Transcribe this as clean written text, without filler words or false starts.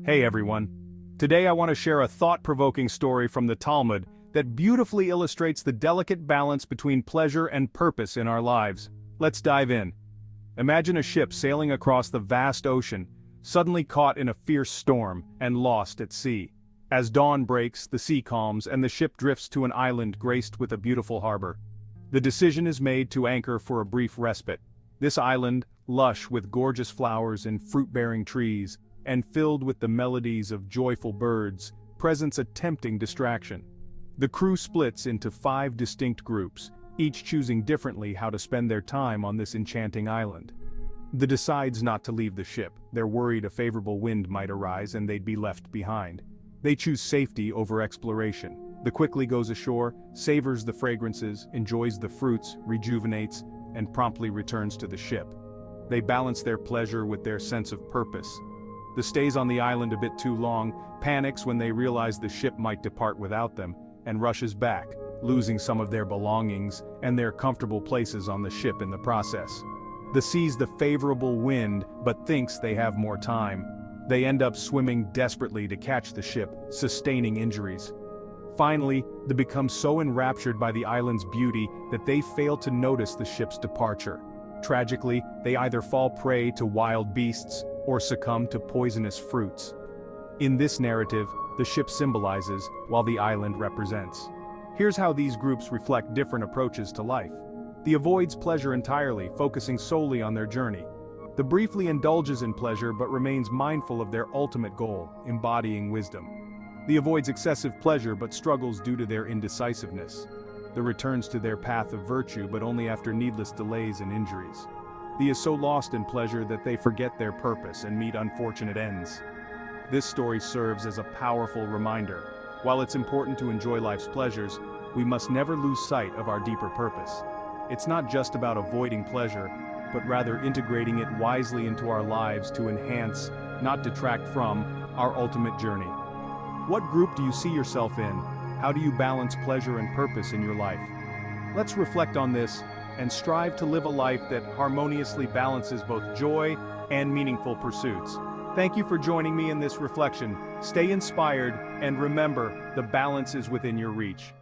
Hey everyone. Today I want to share a thought-provoking story from the Talmud that beautifully illustrates the delicate balance between pleasure and purpose in our lives. Let's dive in. Imagine a ship sailing across the vast ocean, suddenly caught in a fierce storm and lost at sea. As dawn breaks, the sea calms and the ship drifts to an island graced with a beautiful harbor. The decision is made to anchor for a brief respite. This island, lush with gorgeous flowers and fruit-bearing trees, and filled with the melodies of joyful birds, presents a tempting distraction. The crew splits into 5 distinct groups, each choosing differently how to spend their time on this enchanting island. They decides not to leave the ship. They're worried a favorable wind might arise and they'd be left behind. They choose safety over exploration. The quickly goes ashore, savors the fragrances, enjoys the fruits, rejuvenates, and promptly returns to the ship. They balance their pleasure with their sense of purpose. The stays on the island a bit too long, panics when they realize the ship might depart without them, and rushes back, losing some of their belongings and their comfortable places on the ship in the process. They seize the favorable wind but thinks they have more time. They end up swimming desperately to catch the ship, sustaining injuries. Finally, they become so enraptured by the island's beauty that they fail to notice the ship's departure. Tragically, they either fall prey to wild beasts or succumb to poisonous fruits. In this narrative, the ship symbolizes, while the island represents. Here's how these groups reflect different approaches to life. The avoids pleasure entirely, focusing solely on their journey. The briefly indulges in pleasure but remains mindful of their ultimate goal, embodying wisdom. The avoids excessive pleasure but struggles due to their indecisiveness. The returns to their path of virtue but only after needless delays and injuries. The is so lost in pleasure that they forget their purpose and meet unfortunate ends. This story serves as a powerful reminder. While it's important to enjoy life's pleasures, we must never lose sight of our deeper purpose. It's not just about avoiding pleasure, but rather integrating it wisely into our lives to enhance, not detract from, our ultimate journey. What group do you see yourself in? How do you balance pleasure and purpose in your life? Let's reflect on this and strive to live a life that harmoniously balances both joy and meaningful pursuits. Thank you for joining me in this reflection. Stay inspired and remember, the balance is within your reach.